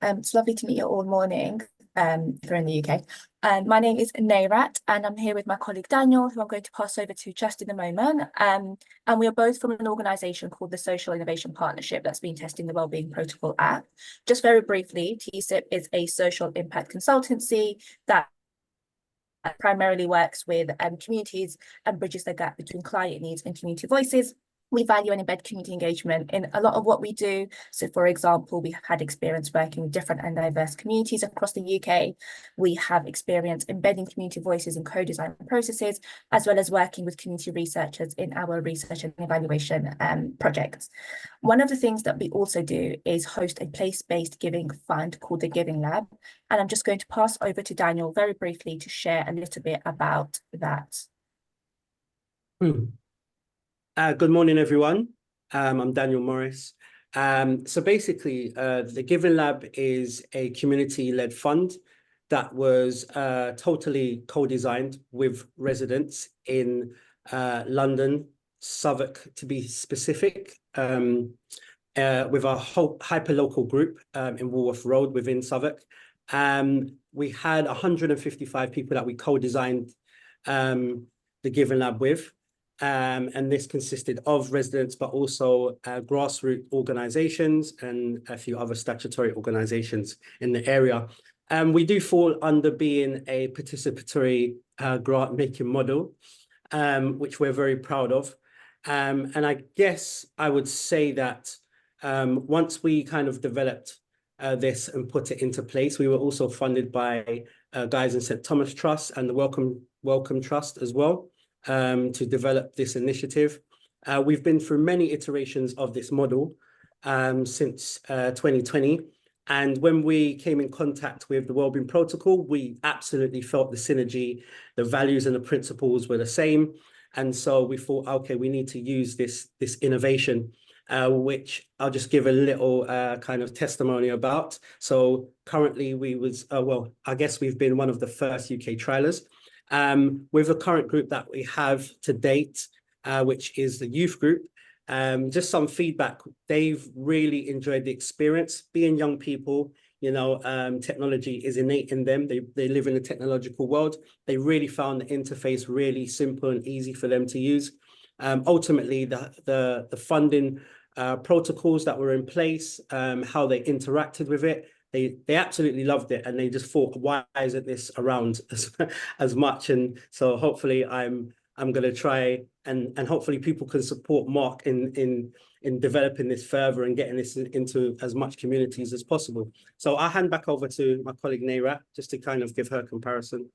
It's lovely to meet you all morning if you're in the UK. My name is Nairat, and I'm here with my colleague Daniel, who I'm going to pass over to just in a moment. And we are both from an organisation called the Social Innovation Partnership that's been testing the Wellbeing Protocol app. Just very briefly, TSIP is a social impact consultancy that primarily works with communities and bridges the gap between client needs and community voices. We value and embed community engagement in a lot of what we do. So, for example, we have had experience working with different and diverse communities across the UK. We have experience embedding community voices in co-design processes, as well as working with community researchers in our research and evaluation projects. One of the things that we also do is host a place-based giving fund called the Giving Lab. And I'm just going to pass over to Daniel very briefly to share a little bit about that. Good morning, everyone. I'm Daniel Morris. So basically, the Giving Lab is a community-led fund that was totally co-designed with residents in London, Southwark to be specific, with our whole hyper-local group in Woolworth Road within Southwark. We had 155 people that we co-designed the Giving Lab with. And this consisted of residents, but also grassroots organisations and a few other statutory organisations in the area. We do fall under being a participatory grant-making model, which we're very proud of. And I guess I would say that once we kind of developed this and put it into place, we were also funded by Guys and St Thomas Trust and the Welcome Trust as well. To develop this initiative. We've been through many iterations of this model since 2020. And when we came in contact with the Wellbeing Protocol, we absolutely felt the synergy, the values and the principles were the same. And so we thought, okay, we need to use this innovation, which I'll just give a little kind of testimony about. So currently I guess we've been one of the first UK trialers. With the current group that we have to date, which is the youth group, just some feedback. They've really enjoyed the experience. Being young people, you know, technology is innate in them. They live in a technological world. They really found the interface really simple and easy for them to use. Ultimately, the funding protocols that were in place, how they interacted with it, they absolutely loved it, and they just thought, why isn't this around as much? And so hopefully I'm I'm going to try and hopefully people can support Mark in developing this further and getting this into as much communities as possible. So I'll hand back over to my colleague Nayrat just to kind of give her comparison.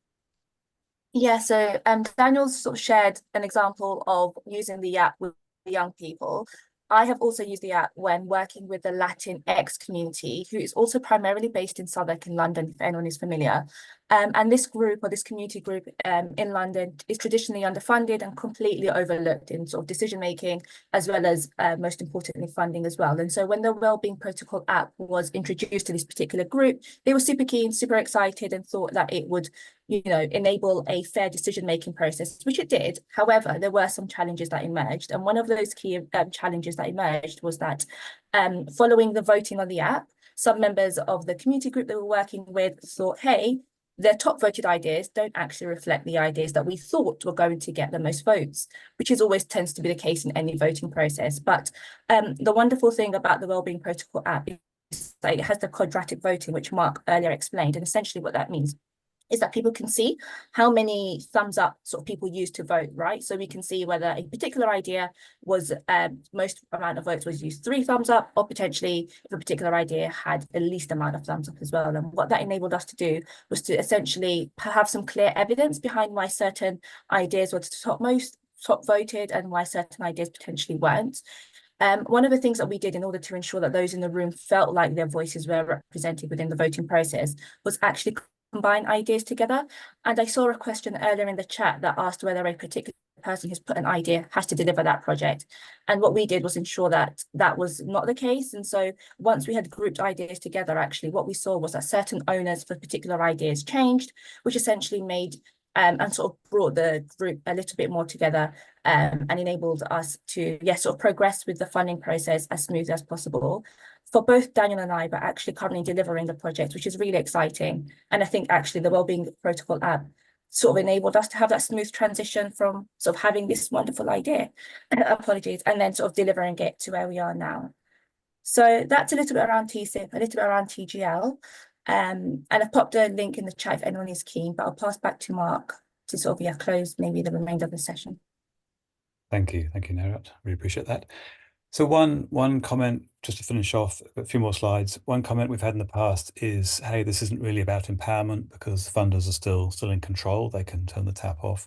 Yeah, so Daniel's sort of shared an example of using the app with young people. I have also used the app when working with the Latinx community, who is also primarily based in Southwark in London, if anyone is familiar. And this group, or this community group in London, is traditionally underfunded and completely overlooked in sort of decision making, as well as most importantly funding as well. And so when the Wellbeing Protocol app was introduced to this particular group, they were super keen, super excited, and thought that it would, you know, enable a fair decision making process, which it did. However, there were some challenges that emerged, and one of those key challenges that emerged was that following the voting on the app, some members of the community group they were working with thought, hey, their top voted ideas don't actually reflect the ideas that we thought were going to get the most votes, which is always tends to be the case in any voting process. But the wonderful thing about the Wellbeing Protocol app is that it has the quadratic voting, which Mark earlier explained. And essentially what that means is that people can see how many thumbs up sort of people use to vote, right? So we can see whether a particular idea was most amount of votes was used 3 thumbs up, or potentially if a particular idea had the least amount of thumbs up as well. And what that enabled us to do was to essentially have some clear evidence behind why certain ideas were top voted and why certain ideas potentially weren't. One of the things that we did in order to ensure that those in the room felt like their voices were represented within the voting process was actually combine ideas together. And I saw a question earlier in the chat that asked whether a particular person who's put an idea has to deliver that project. And what we did was ensure that that was not the case. And so once we had grouped ideas together, actually what we saw was that certain owners for particular ideas changed, which essentially made and sort of brought the group a little bit more together and enabled us to, sort of progress with the funding process as smooth as possible for both Daniel and I, but actually currently delivering the project, which is really exciting. And I think actually the Wellbeing Protocol app sort of enabled us to have that smooth transition from sort of having this wonderful idea, apologies, and then sort of delivering it to where we are now. So that's a little bit around TSIP, a little bit around TGL. And I've popped a link in the chat if anyone is keen, but I'll pass back to Mark to sort of close maybe the remainder of the session. Thank you, Nayrat. Really appreciate that. So one comment, just to finish off, a few more slides. One comment we've had in the past is, hey, this isn't really about empowerment because funders are still in control. They can turn the tap off.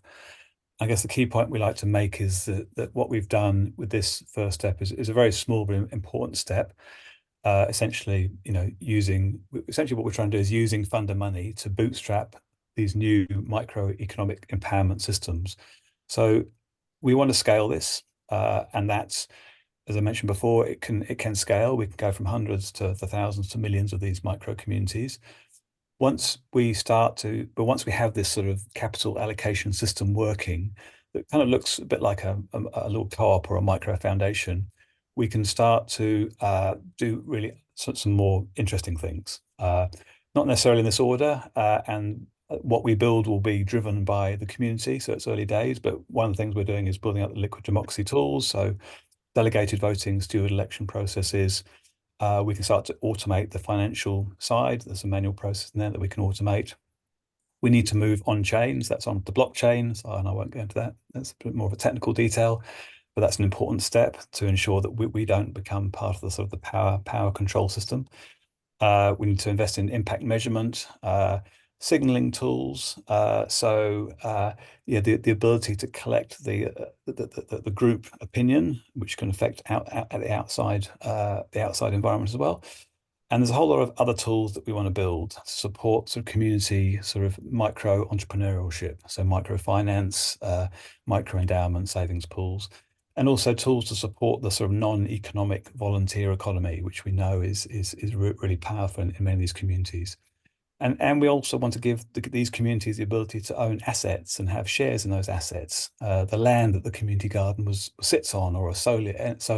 I guess the key point we like to make is that what we've done with this first step is a very small but important step. Essentially, essentially what we're trying to do is using funder money to bootstrap these new microeconomic empowerment systems. So we want to scale this, and that's, as I mentioned before, it can scale. We can go from hundreds to thousands to millions of these micro communities. Once we have this sort of capital allocation system working, that kind of looks a bit like a little co-op or a micro foundation, we can start to do really some more interesting things. Not necessarily in this order, and what we build will be driven by the community, so it's early days, but one of the things we're doing is building up the liquid democracy tools, so delegated voting, steward election processes. We can start to automate the financial side. There's a manual process in there that we can automate. We need to move on chains, that's on the blockchain, and I won't go into that. That's a bit more of a technical detail, but that's an important step to ensure that we don't become part of the sort of the power control system. We need to invest in impact measurement, signaling tools. The ability to collect the group opinion, which can affect the outside environment as well. And there's a whole lot of other tools that we want to build to support sort of community sort of micro entrepreneurship, so microfinance, micro endowment, savings pools, and also tools to support the sort of non-economic volunteer economy, which we know is really powerful in many of these communities. And we also want to give these communities the ability to own assets and have shares in those assets. The land that the community garden sits on, or a solar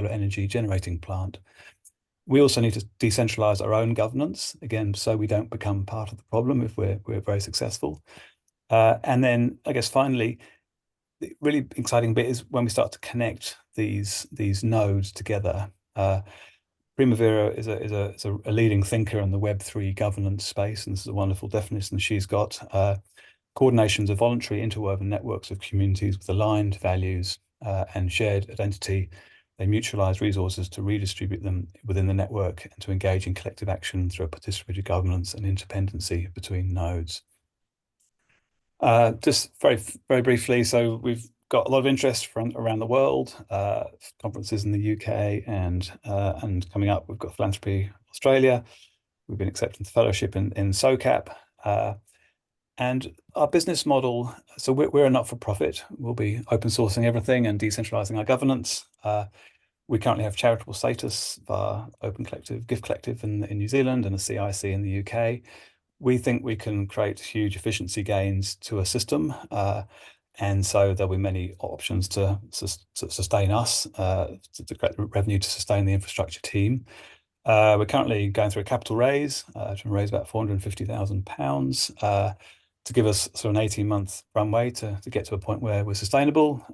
energy generating plant. We also need to decentralize our own governance, again, so we don't become part of the problem if we're very successful. And then I guess finally, the really exciting bit is when we start to connect these nodes together. Primavera is a leading thinker in the Web3 governance space, and this is a wonderful definition she's got. coordinations of voluntary interwoven networks of communities with aligned values and shared identity. They mutualize resources to redistribute them within the network and to engage in collective action through a participatory governance and interdependency between nodes. Just very briefly, so we've got a lot of interest from around the world, conferences in the UK and coming up, we've got Philanthropy Australia. We've been accepted to fellowship in SOCAP. And our business model, so we're a not-for-profit. We'll be open sourcing everything and decentralizing our governance. We currently have charitable status via Open Collective, Gift Collective in New Zealand and a CIC in the UK. We think we can create huge efficiency gains to a system. And so there'll be many options to sustain us, to create revenue to sustain the infrastructure team. We're currently going through a capital raise to raise about £450,000 to give us sort of an 18-month runway to get to a point where we're sustainable.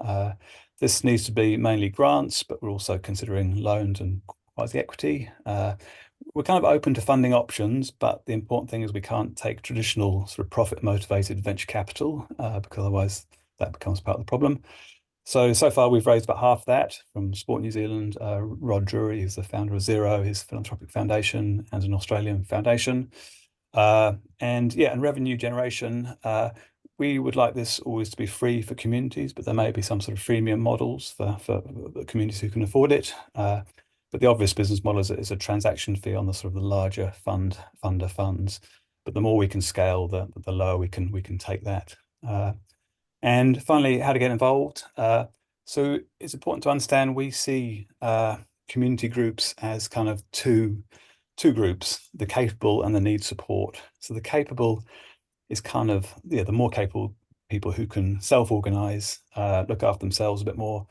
This needs to be mainly grants, but we're also considering loans and quasi-equity. We're kind of open to funding options, but the important thing is we can't take traditional sort of profit-motivated venture capital because otherwise that becomes part of the problem. So far we've raised about half that from Sport New Zealand. Rod Drury, who's the founder of Zero, his philanthropic foundation, and an Australian foundation. And revenue generation. We would like this always to be free for communities, but there may be some sort of freemium models for communities who can afford it. But the obvious business model is a transaction fee on the sort of the larger funder funds. But the more we can scale, the lower we can take that. And finally, how to get involved. So it's important to understand we see community groups as kind of two groups, the capable and the need support. So the capable is kind of the more capable people who can self-organize, look after themselves a bit more.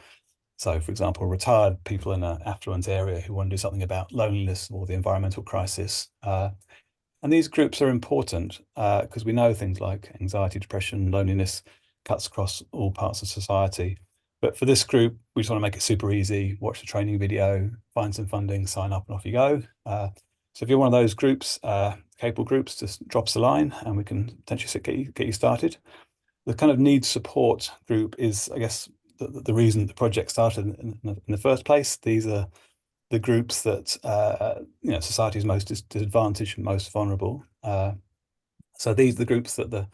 So, for example, retired people in an affluent area who want to do something about loneliness or the environmental crisis. And these groups are important because we know things like anxiety, depression, loneliness cuts across all parts of society. But for this group, we just want to make it super easy. Watch the training video, find some funding, sign up, and off you go. So if you're one of those groups, capable groups, just drop us a line and we can potentially get you started. The kind of needs support group is, I guess, the reason the project started in the first place. These are the groups that society is most disadvantaged and most vulnerable. So these are the groups that the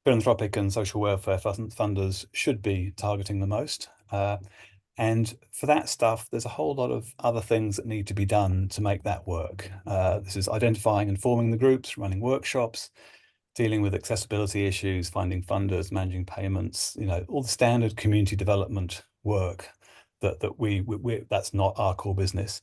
philanthropic and social welfare funders should be targeting the most. And for that stuff, there's a whole lot of other things that need to be done to make that work. This is identifying and forming the groups, running workshops, dealing with accessibility issues, finding funders, managing payments, all the standard community development work that we that's not our core business.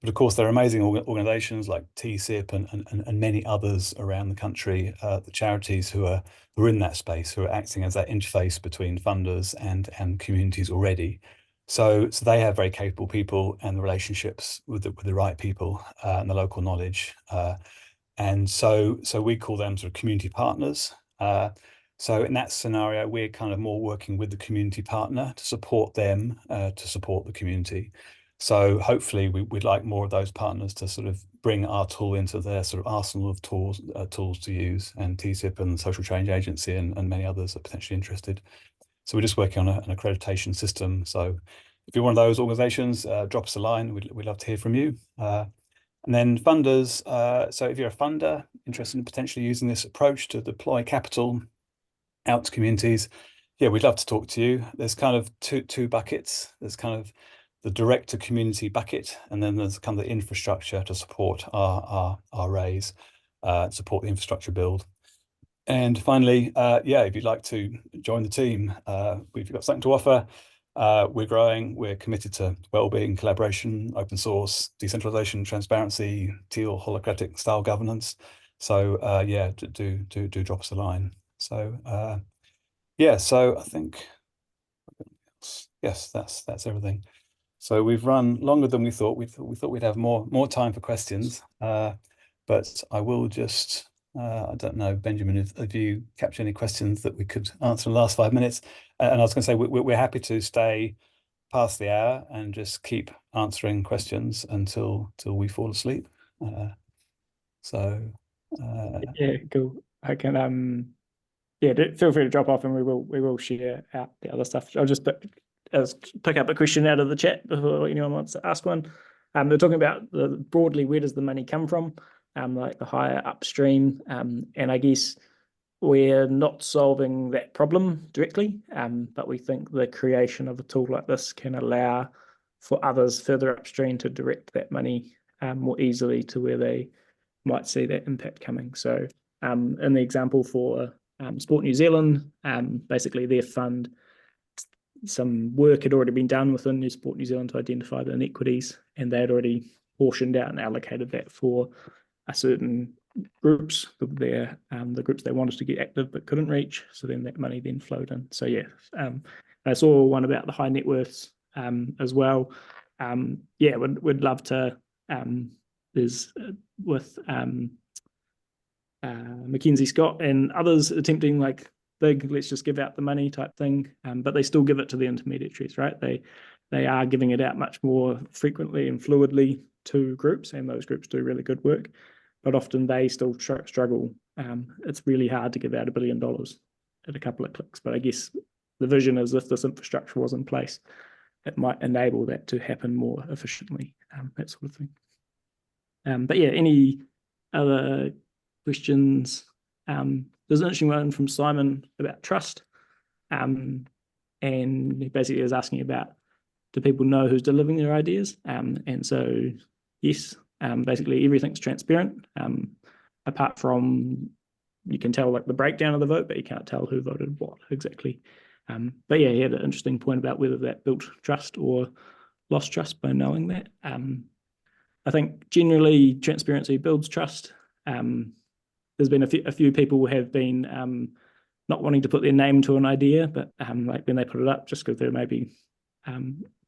But of course, there are amazing organizations like TSIP and many others around the country, the charities who are in that space, who are acting as that interface between funders and communities already. So they have very capable people and the relationships with the right people and the local knowledge. And so we call them sort of community partners. So in that scenario, we're kind of more working with the community partner to support them, to support the community. So hopefully we'd like more of those partners to sort of bring our tool into their sort of arsenal of tools to use, and TSIP and the Social Change Agency and many others are potentially interested. So we're just working on an accreditation system. So if you're one of those organizations, drop us a line. We'd love to hear from you. And then funders. So if you're a funder interested in potentially using this approach to deploy capital out to communities, we'd love to talk to you. There's kind of two buckets. There's kind of the direct to community bucket, and then there's kind of the infrastructure to support our raise, support the infrastructure build. And finally, if you'd like to join the team, we've got something to offer. We're growing. We're committed to well-being, collaboration, open source, decentralization, transparency, teal, holacratic style governance. So do drop us a line. So so I think yes, that's everything. So we've run longer than we thought. We thought we'd have more time for questions. But I will just I don't know, Benjamin, if you captured any questions that we could answer in the last 5 minutes. And I was going to say we're happy to stay past the hour and just keep answering questions until we fall asleep. Yeah, cool. I can yeah, feel free to drop off, and we will share out the other stuff. I'll just pick up a question out of the chat before anyone wants to ask one. They're talking about broadly, where does the money come from? Like the higher upstream, and I guess we're not solving that problem directly, but we think the creation of a tool like this can allow for others further upstream to direct that money more easily to where they might see that impact coming. So in the example for Sport New Zealand, basically their fund, some work had already been done within Sport New Zealand to identify the inequities, and they had already portioned out and allocated that for a certain groups, the groups they wanted to get active but couldn't reach. So then that money then flowed in. So yeah, I saw one about the high net worths as well. Yeah, we'd love to. There's with Mackenzie Scott and others attempting like big, let's just give out the money type thing, but they still give it to the intermediaries, right? They are giving it out much more frequently and fluidly to groups, and those groups do really good work, but often they still struggle. It's really hard to give out $1 billion at a couple of clicks, but I guess the vision is if this infrastructure was in place, it might enable that to happen more efficiently, that sort of thing. But yeah, any other questions? There's an interesting one from Simon about trust, and he basically is asking about, do people know who's delivering their ideas? And so yes, basically everything's transparent, apart from you can tell like the breakdown of the vote, but you can't tell who voted what exactly. But yeah, he had an interesting point about whether that built trust or lost trust by knowing that. I think generally transparency builds trust. There's been a few people who have been not wanting to put their name to an idea, but like when they put it up, just because they're maybe a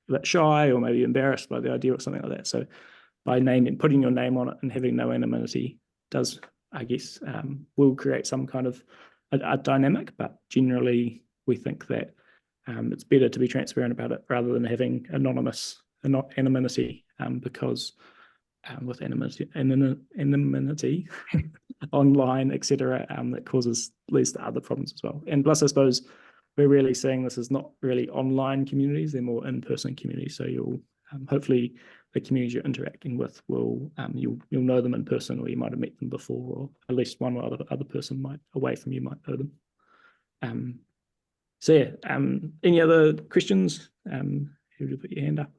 bit shy or maybe embarrassed by the idea or something like that. So by putting your name on it and having no anonymity does, I guess, will create some kind of a dynamic, but generally we think that it's better to be transparent about it rather than having anonymity, because with anonymity online, etc., that leads to other problems as well. And plus, I suppose we're really seeing this as not really online communities; they're more in-person communities. So you'll hopefully the communities you're interacting with will you'll know them in person, or you might have met them before, or at least one other person away from you might know them. So yeah, any other questions? Who would put your hand up?